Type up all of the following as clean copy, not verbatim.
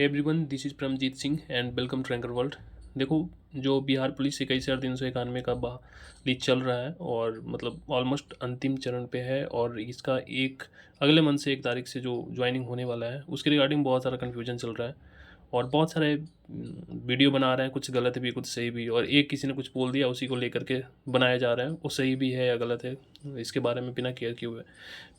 Hey everyone, this is Paramjeet Singh and welcome to anchor world. देखो, जो Bihar police इक्कीस 391 का बहाली चल रहा है और मतलब ऑलमोस्ट अंतिम चरण पे है और इसका एक अगले मंथ से 1 तारीख से जो ज्वाइनिंग होने वाला है उसके रिगार्डिंग बहुत सारा कन्फ्यूजन चल रहा है और बहुत सारे वीडियो बना रहे हैं, कुछ गलत भी कुछ सही भी, और एक किसी ने कुछ बोल दिया उसी को लेकर के बनाया जा रहा है, वो सही भी है या गलत है इसके बारे में बिना केयर किए हुए।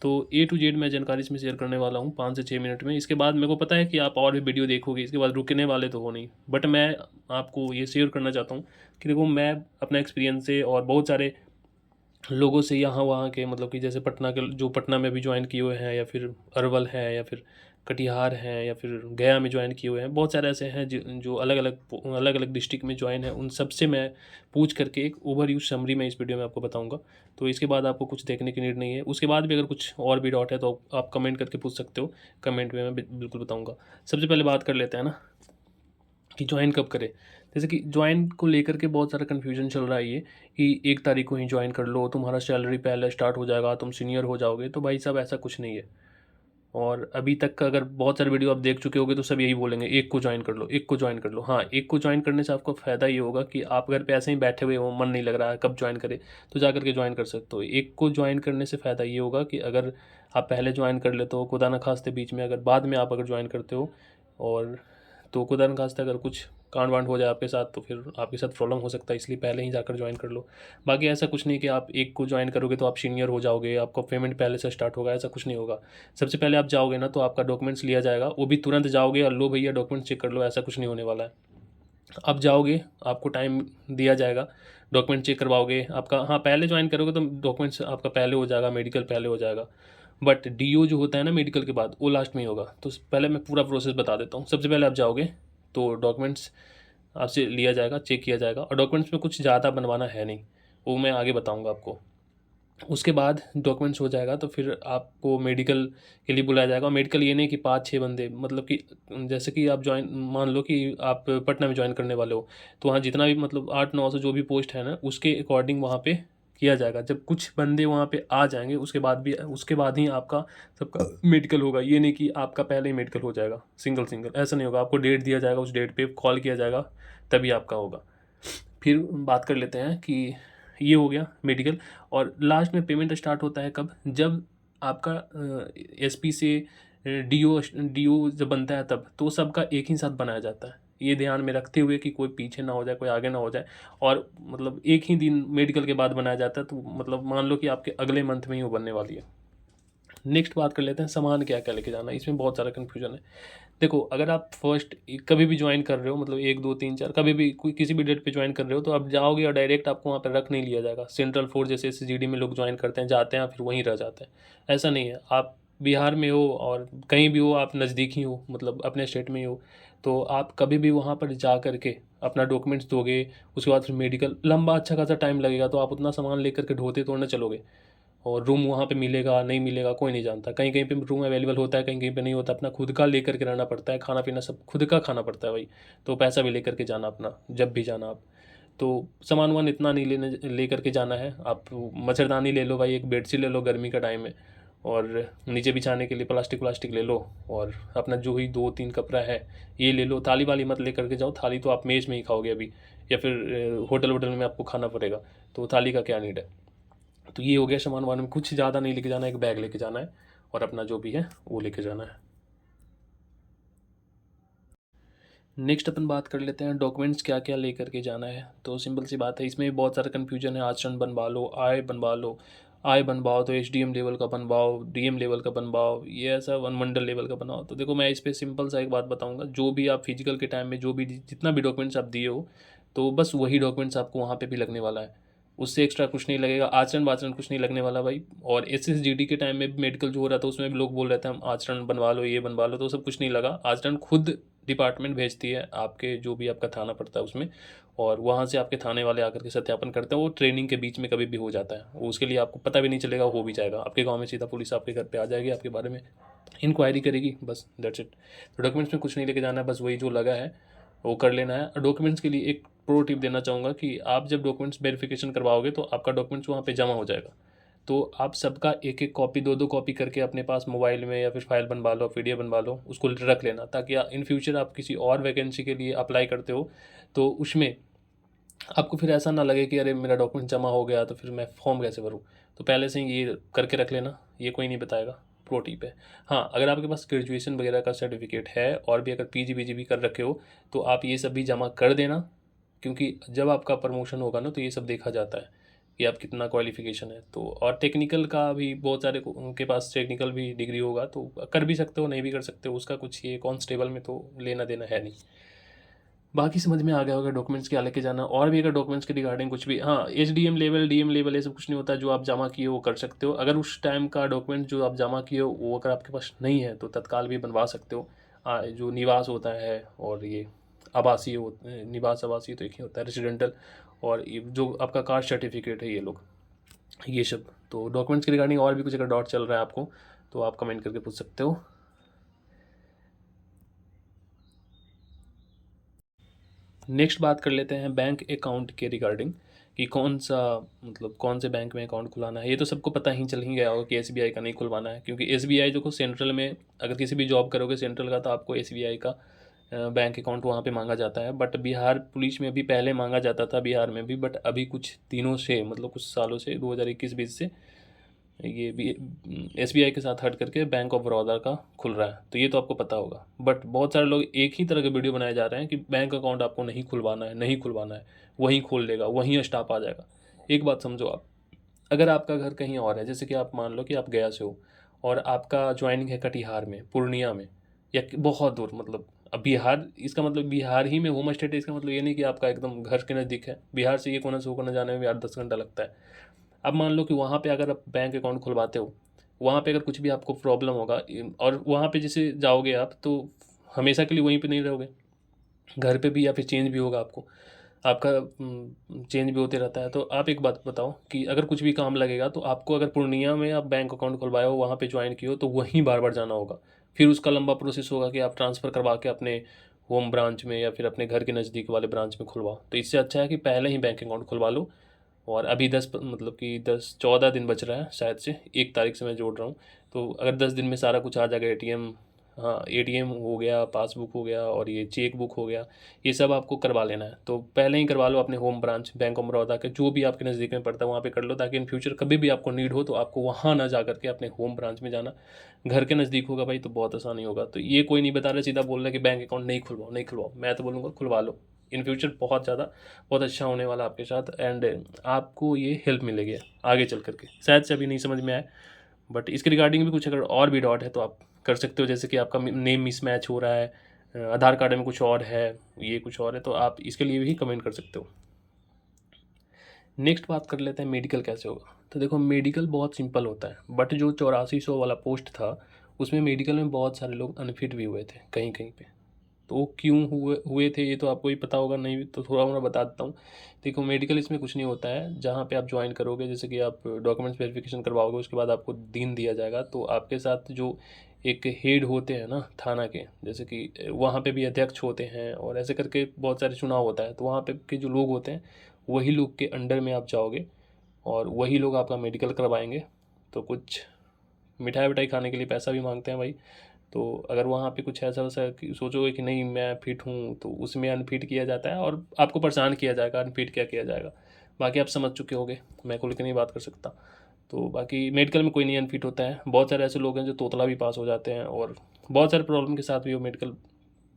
तो ए टू जेड मैं जानकारी इसमें शेयर करने वाला हूँ 5 से 6 मिनट में। इसके बाद मेरे को पता है कि आप और भी वीडियो देखोगे, इसके बाद रुकने वाले तो हो नहीं, बट मैं आपको ये शेयर करना चाहता हूँ कि देखो, मैं अपना एक्सपीरियंस से और बहुत सारे लोगों से यहाँ वहाँ के, मतलब कि जैसे पटना के, जो पटना में भी ज्वाइन किए हुए हैं या फिर अरवल हैं या फिर कटिहार हैं या फिर गया में ज्वाइन किए हुए हैं, बहुत सारे ऐसे हैं जो अलग अलग डिस्ट्रिक्ट में ज्वाइन है। उन सब से मैं पूछ करके एक ओवरव्यू समरी मैं इस वीडियो में आपको बताऊंगा। तो इसके बाद आपको कुछ देखने की नीड नहीं है। उसके बाद भी अगर कुछ और भी डाउट है तो आप कमेंट करके पूछ सकते हो, कमेंट में मैं बिल्कुल बताऊँगा। सबसे पहले बात कर लेते हैं ना कि ज्वाइन कब करें। जैसे कि ज्वाइन को लेकर के बहुत सारा कन्फ्यूजन चल रहा है ये कि 1 तारीख को ही ज्वाइन कर लो, तुम्हारा सैलरी पहले स्टार्ट हो जाएगा, तुम सीनियर हो जाओगे। तो भाई साहब, ऐसा कुछ नहीं है। और अभी तक का अगर बहुत सारे वीडियो आप देख चुके होगे तो सब यही बोलेंगे, एक को ज्वाइन कर लो, एक को ज्वाइन कर लो। हाँ, एक को ज्वाइन करने से आपको फ़ायदा ये होगा कि आप घर पे ऐसे ही बैठे हुए हो, मन नहीं लग रहा है कब ज्वाइन करें, तो जा करके ज्वाइन कर सकते हो। एक को ज्वाइन करने से फ़ायदा ये होगा कि अगर आप पहले ज्वाइन कर लेते हो, खुदा न खास्ते बीच में अगर बाद में आप अगर ज्वाइन करते हो और तो खुदा न खास्ते अगर कुछ कांड वांड हो जाए आपके साथ तो फिर आपके साथ प्रॉब्लम हो सकता है, इसलिए पहले ही जाकर ज्वाइन कर लो। बाकी ऐसा कुछ नहीं कि आप एक को ज्वाइन करोगे तो आप सीनियर हो जाओगे, आपका पेमेंट पहले से स्टार्ट होगा, ऐसा कुछ नहीं होगा। सबसे पहले आप जाओगे ना तो आपका डॉक्यूमेंट्स लिया जाएगा, वो भी तुरंत जाओगे और लो भैया डॉक्यूमेंट्स चेक कर लो, ऐसा कुछ नहीं होने वाला है। आप जाओगे, आपको टाइम दिया जाएगा, डॉक्यूमेंट चेक करवाओगे आपका। हाँ, पहले ज्वाइन करोगे तो डॉक्यूमेंट्स आपका पहले हो जाएगा, मेडिकल पहले हो जाएगा, बट डीओ जो होता है ना मेडिकल के बाद, वो लास्ट में ही होगा। तो पहले मैं पूरा प्रोसेस बता देता हूँ। सबसे पहले आप जाओगे तो डॉक्यूमेंट्स आपसे लिया जाएगा, चेक किया जाएगा, और डॉक्यूमेंट्स में कुछ ज़्यादा बनवाना है नहीं, वो मैं आगे बताऊँगा आपको। उसके बाद डॉक्यूमेंट्स हो जाएगा तो फिर आपको मेडिकल के लिए बुलाया जाएगा। मेडिकल ये नहीं कि 5-6 बंदे, मतलब कि जैसे कि आप ज्वाइन, मान लो कि आप पटना में ज्वाइन करने वाले हो, तो वहाँ जितना भी मतलब 8-900 जो भी पोस्ट है ना, उसके अकॉर्डिंग वहाँ पे किया जाएगा। जब कुछ बंदे वहाँ पे आ जाएंगे उसके बाद ही आपका सबका मेडिकल होगा। ये नहीं कि आपका पहले ही मेडिकल हो जाएगा सिंगल सिंगल, ऐसा नहीं होगा। आपको डेट दिया जाएगा, उस डेट पे कॉल किया जाएगा, तभी आपका होगा। फिर बात कर लेते हैं कि ये हो गया मेडिकल। और लास्ट में पेमेंट स्टार्ट होता है कब, जब आपका एसपी से डीओ जब बनता है तब, तो सबका एक ही साथ बनाया जाता है। ये ध्यान में रखते हुए कि कोई पीछे ना हो जाए, कोई आगे ना हो जाए, और मतलब एक ही दिन मेडिकल के बाद बनाया जाता है। तो मतलब मान लो कि आपके अगले मंथ में ही वो बनने वाली है। नेक्स्ट बात कर लेते हैं सामान क्या क्या लेके जाना है। इसमें बहुत सारा कन्फ्यूजन है। देखो, अगर आप फर्स्ट कभी भी ज्वाइन कर रहे हो, मतलब 1 2 3 4 कभी भी कोई किसी भी डेट पे ज्वाइन कर रहे हो, तो आप जाओगे और डायरेक्ट आपको वहाँ पर रख नहीं लिया जाएगा। सेंट्रल फोर्स जैसे एसजीडी में लोग ज्वाइन करते हैं, जाते हैं फिर वहीं रह जाते हैं, ऐसा नहीं है। आप बिहार में हो और कहीं भी हो, आप नज़दीक ही हो, मतलब अपने स्टेट में ही हो, तो आप कभी भी वहाँ पर जा करके अपना डॉक्यूमेंट्स दोगे। उसके बाद फिर मेडिकल, लंबा अच्छा खासा टाइम लगेगा, तो आप उतना सामान लेकर के ढोते तोड़ने चलोगे, और रूम वहाँ पे मिलेगा नहीं मिलेगा कोई नहीं जानता। कहीं कहीं पे रूम अवेलेबल होता है, कहीं कहीं पे नहीं होता। अपना खुद का लेकर के रहना पड़ता है, खाना पीना सब खुद का खाना पड़ता है भाई। तो पैसा भी लेकर के जाना अपना, जब भी जाना आप। तो सामान वामान इतना नहीं लेकर के जाना है। आप मच्छरदानी ले लो भाई, एक बेडशीट ले लो, गर्मी का टाइम है, और नीचे बिछाने के लिए प्लास्टिक ले लो, और अपना जो ही 2-3 कपड़ा है ये ले लो। थाली वाली मत लेकर के जाओ, थाली तो आप मेज़ में ही खाओगे अभी, या फिर होटल वोटल में आपको खाना पड़ेगा, तो थाली का क्या नीड है। तो ये हो गया सामान वामान में, कुछ ज़्यादा नहीं लेके जाना है, एक बैग लेके जाना है और अपना जो भी है वो लेके जाना है। नेक्स्ट अपन बात कर लेते हैं डॉक्यूमेंट्स क्या क्या लेकर के जाना है। तो सिंपल सी बात है, इसमें भी बहुत सारा कन्फ्यूजन है। आचरण बनवा लो, आय बनवा लो, आय बनवाओ तो एसडीएम लेवल का बनवाओ, डीएम लेवल का बनवाओ, ये ऐसा वनमंडल लेवल का बनाओ। तो देखो, मैं इस पर सिंपल सा एक बात बताऊंगा, जो भी आप फिजिकल के टाइम में जो भी जितना भी डॉक्यूमेंट्स आप दिए हो, तो बस वही डॉक्यूमेंट्स आपको वहाँ पे भी लगने वाला है, उससे एक्स्ट्रा कुछ नहीं लगेगा। आचरण वाचरण कुछ नहीं लगने वाला भाई। और एसएसजीडी के टाइम में भी मेडिकल जो हो रहा था, उसमें भी लोग बोल रहे थे हम आचरण बनवा लो, ये बनवा लो, तो सब कुछ नहीं लगा। आचरण खुद डिपार्टमेंट भेजती है आपके, जो भी आपका थाना पड़ता है उसमें, और वहाँ से आपके थाने वाले आकर के सत्यापन करते हैं। वो ट्रेनिंग के बीच में कभी भी हो जाता है, वो उसके लिए आपको पता भी नहीं चलेगा, हो भी जाएगा। आपके गांव में सीधा पुलिस आपके घर पे आ जाएगी, आपके बारे में इंक्वायरी करेगी, बस दैट्स इट। तो डॉक्यूमेंट्स में कुछ नहीं लेके जाना है, बस वही जो लगा है वो कर लेना है। डॉक्यूमेंट्स के लिए एक प्रो टिप देना चाहूँगा कि आप जब डॉक्यूमेंट्स वेरिफिकेशन करवाओगे तो आपका डॉक्यूमेंट्स वहाँ पे जमा हो जाएगा। तो आप सबका एक एक कॉपी, दो दो कॉपी करके अपने पास मोबाइल में या फिर फाइल बनवा लो, पीडीएफ बनवा लो, उसको रख लेना, ताकि इन फ्यूचर आप किसी और वैकेंसी के लिए अप्लाई करते हो तो उसमें आपको फिर ऐसा ना लगे कि अरे मेरा डॉक्यूमेंट जमा हो गया तो फिर मैं फॉर्म कैसे भरूँ। तो पहले से ही ये करके रख लेना, ये कोई नहीं बताएगा, प्रो टिप है। हाँ, अगर आपके पास ग्रेजुएशन वगैरह का सर्टिफिकेट है और भी अगर पीजी वीजी भी कर रखे हो तो आप ये सब भी जमा कर देना, क्योंकि जब आपका प्रमोशन होगा ना तो ये सब देखा जाता है कि आप कितना क्वालिफिकेशन है। तो और टेक्निकल का भी बहुत सारे उनके पास टेक्निकल भी डिग्री होगा तो कर भी सकते हो, नहीं भी कर सकते हो, उसका कुछ ये कांस्टेबल में तो लेना देना है नहीं। बाकी समझ में आ गया होगा डॉक्यूमेंट्स क्या लेके जाना। और भी अगर डॉक्यूमेंट्स के रिगार्डिंग कुछ भी, हाँ, एचडीएम लेवल, डीएम लेवल, ये सब कुछ नहीं होता। जो आप जमा किए वो कर सकते हो। अगर उस टाइम का डॉक्यूमेंट जो आप जमा किए हो वो अगर आपके पास नहीं है तो तत्काल भी बनवा सकते हो। जो निवास होता है और ये आवासीय निवास आवासीय तो एक ही होता है, रेजिडेंटल, और ये जो आपका कास्ट सर्टिफिकेट है, ये लोग, ये सब। तो डॉक्यूमेंट्स के रिगार्डिंग और भी कुछ अगर डाउट चल रहा है आपको तो आप कमेंट करके पूछ सकते हो। नेक्स्ट बात कर लेते हैं बैंक अकाउंट के रिगार्डिंग, कि कौन सा, मतलब कौन से बैंक में अकाउंट खुलाना है। ये तो सबको पता ही चल ही गया होगा कि एसबीआई का नहीं खुलवाना है, क्योंकि एसबीआई जो को सेंट्रल में, अगर किसी भी जॉब करोगे सेंट्रल का तो आपको एसबीआई का बैंक अकाउंट वहाँ पे मांगा जाता है। बट बिहार पुलिस में भी पहले मांगा जाता था, बिहार में भी, बट अभी कुछ दिनों से, मतलब कुछ सालों से, 2021-20 से ये भी एसबीआई के साथ हट करके बैंक ऑफ बड़ौदा का खुल रहा है। तो ये तो आपको पता होगा। बट बहुत सारे लोग एक ही तरह के वीडियो बनाए जा रहे हैं कि बैंक अकाउंट आपको नहीं खुलवाना है, नहीं खुलवाना है, वहीं खोल देगा, वहीं स्टाफ आ जाएगा। एक बात समझो आप, अगर आपका घर कहीं और है, जैसे कि आप मान लो कि आप गया से हो और आपका ज्वाइनिंग है कटिहार में, पूर्णिया में, या बहुत दूर, मतलब अब बिहार, इसका मतलब बिहार ही में होम स्टेट है, इसका मतलब ये नहीं कि आपका एकदम घर के नज़दीक है। बिहार से ये कोना से वो कोना जाने में 8-10 घंटा लगता है। अब मान लो कि वहाँ पे अगर आप बैंक अकाउंट खुलवाते हो, वहाँ पे अगर कुछ भी आपको प्रॉब्लम होगा, और वहाँ पे जैसे जाओगे आप तो हमेशा के लिए वहीं पे नहीं रहोगे, घर पे भी या फिर चेंज भी होगा आपको, आपका चेंज भी होते रहता है। तो आप एक बात बताओ कि अगर कुछ भी काम लगेगा तो आपको, अगर पूर्णिया में आप बैंक अकाउंट खुलवाए हो, वहाँ पे ज्वाइन किए हो, तो वहीं बार बार जाना होगा। फिर उसका लंबा प्रोसेस होगा कि आप ट्रांसफ़र करवा के अपने होम ब्रांच में या फिर अपने घर के नज़दीक वाले ब्रांच में खुलवाओ। तो इससे अच्छा है कि पहले ही बैंक अकाउंट खुलवा लो। और अभी 10, मतलब कि 10-14 दिन बच रहा है शायद से, 1 तारीख से मैं जोड़ रहा हूँ। तो अगर 10 दिन में सारा कुछ आ जाएगा, एटीएम, हाँ, एटीएम हो गया, पासबुक हो गया, और ये चेक बुक हो गया, ये सब आपको करवा लेना है। तो पहले ही करवा लो अपने home branch bank of Baroda के, जो भी आपके नज़दीक में पड़ता है वहाँ पे कर लो, ताकि इन फ्यूचर कभी भी आपको नीड हो तो आपको वहाँ ना जा करके अपने होम ब्रांच में जाना। घर के नज़दीक होगा भाई तो बहुत आसानी होगा। तो ये कोई नहीं बता रहा सीधा बोल रहा है कि बैंक अकाउंट नहीं खुलवाओ, नहीं खुलवाओ। मैं तो बोलूँगा खुलवा लो। इन फ्यूचर बहुत ज़्यादा, बहुत अच्छा होने वाला आपके साथ, एंड आपको ये हेल्प मिलेगी आगे चल करके। शायद से अभी नहीं समझ में आए, बट इसके रिगार्डिंग भी कुछ अगर और भी डाउट है तो आप कर सकते हो। जैसे कि आपका नेम मिसमैच हो रहा है, आधार कार्ड में कुछ और है, ये कुछ और है, तो आप इसके लिए भी कमेंट कर सकते हो। नेक्स्ट बात कर लेते हैं मेडिकल कैसे होगा। तो देखो, मेडिकल बहुत सिंपल होता है, बट जो 8400 वाला पोस्ट था उसमें मेडिकल में बहुत सारे लोग अनफिट भी हुए थे कहीं कहीं पे। तो वो क्यों हुए हुए थे ये तो आपको ही पता होगा, नहीं तो थोड़ा मैं बता देता हूँ। देखो, मेडिकल इसमें कुछ नहीं होता है। जहाँ पे आप ज्वाइन करोगे, जैसे कि आप डॉक्यूमेंट्स वेरिफिकेशन करवाओगे, उसके बाद आपको दिन दिया जाएगा। तो आपके साथ जो एक हेड होते हैं ना थाना के, जैसे कि वहाँ पे भी अध्यक्ष होते हैं, और ऐसे करके बहुत सारे चुनाव होता है, तो वहाँ पे के जो लोग होते हैं वही लोग के अंडर में आप जाओगे और वही लोग आपका मेडिकल करवाएंगे। तो कुछ मिठाई विठाई खाने के लिए पैसा भी मांगते हैं भाई। तो अगर वहाँ पे कुछ ऐसा वैसा कि सोचोगे कि नहीं मैं फिट हूँ, तो उसमें अनफिट किया जाता है और आपको परेशान किया जाएगा। अनफिट क्या किया जाएगा बाकी आप समझ चुके होगे, मैं खुल के नहीं बात कर सकता। तो बाकी मेडिकल में कोई नहीं अनफिट होता है। बहुत सारे ऐसे लोग हैं जो तोतला भी पास हो जाते हैं और बहुत सारे प्रॉब्लम के साथ भी वो मेडिकल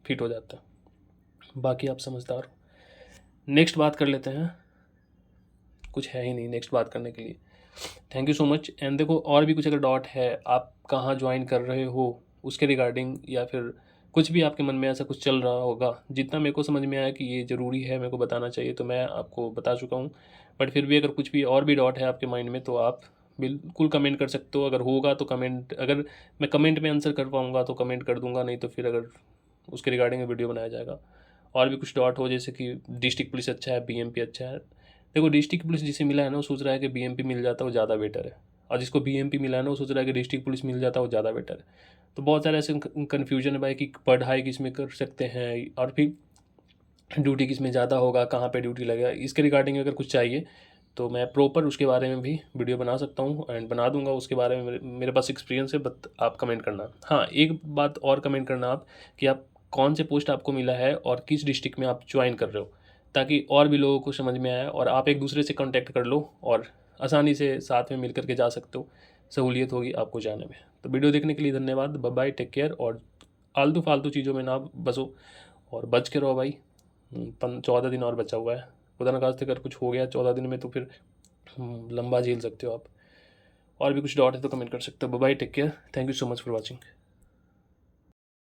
फिट हो जाता है। बाकी आप समझदार हो। नेक्स्ट बात कर लेते हैं। कुछ है ही नहीं नेक्स्ट बात करने के लिए। Thank you so much. And देखो, और भी कुछ अगर डाउट है, आप कहाँ ज्वाइन कर रहे हो उसके रिगार्डिंग, या फिर कुछ भी आपके मन में ऐसा कुछ चल रहा होगा, जितना मेरे को समझ में आया कि ये ज़रूरी है मेरे को बताना चाहिए, तो मैं आपको बता चुका हूँ। बट फिर भी अगर कुछ भी और भी डाउट है आपके माइंड में तो आप बिल्कुल कमेंट कर सकते हो। अगर होगा तो कमेंट, अगर मैं कमेंट में आंसर कर पाऊँगा तो कमेंट कर दूंगा, नहीं तो फिर अगर उसके रिगार्डिंग वीडियो बनाया जाएगा। और भी कुछ डाउट हो, जैसे कि डिस्ट्रिक्ट पुलिस अच्छा है, बीएमपी अच्छा है। देखो, डिस्ट्रिक्ट पुलिस जिसे मिला है ना वो सोच रहा है कि बीएमपी मिल जाता है वो ज़्यादा बेटर है, और जिसको बीएमपी मिला है ना वो सोच रहा है कि डिस्ट्रिक्ट पुलिस मिल जाता है वो ज़्यादा बेटर है। तो बहुत सारे ऐसे कन्फ्यूजन है भाई कि पढ़ाई किस में कर सकते हैं, और फिर ड्यूटी किस में ज़्यादा होगा, कहाँ पे ड्यूटी लगेगा। इसके रिगार्डिंग अगर कुछ चाहिए तो मैं प्रॉपर उसके बारे में भी वीडियो बना सकता हूँ एंड बना दूंगा। उसके बारे में मेरे पास एक्सपीरियंस है, बट आप कमेंट करना। हाँ, एक बात और कमेंट करना आप कि आप कौन से पोस्ट आपको मिला है और किस डिस्ट्रिक्ट में आप ज्वाइन कर रहे हो, ताकि और भी लोगों को समझ में आए और आप एक दूसरे से कांटेक्ट कर लो और आसानी से साथ में मिल करके जा सकते हो। सहूलियत होगी आपको जाने में। तो वीडियो देखने के लिए धन्यवाद। Bye bye, take care. और आलतू फालतू चीज़ों में ना बसो और बच के रहो भाई। 14 दिन और बचा हुआ है। खुदा न खास्ते अगर कुछ हो गया 14 दिन में तो फिर लंबा झेल सकते हो आप। और भी कुछ डाउट है तो कमेंट कर सकते हो। Bye bye, take care. Thank you so much for watching.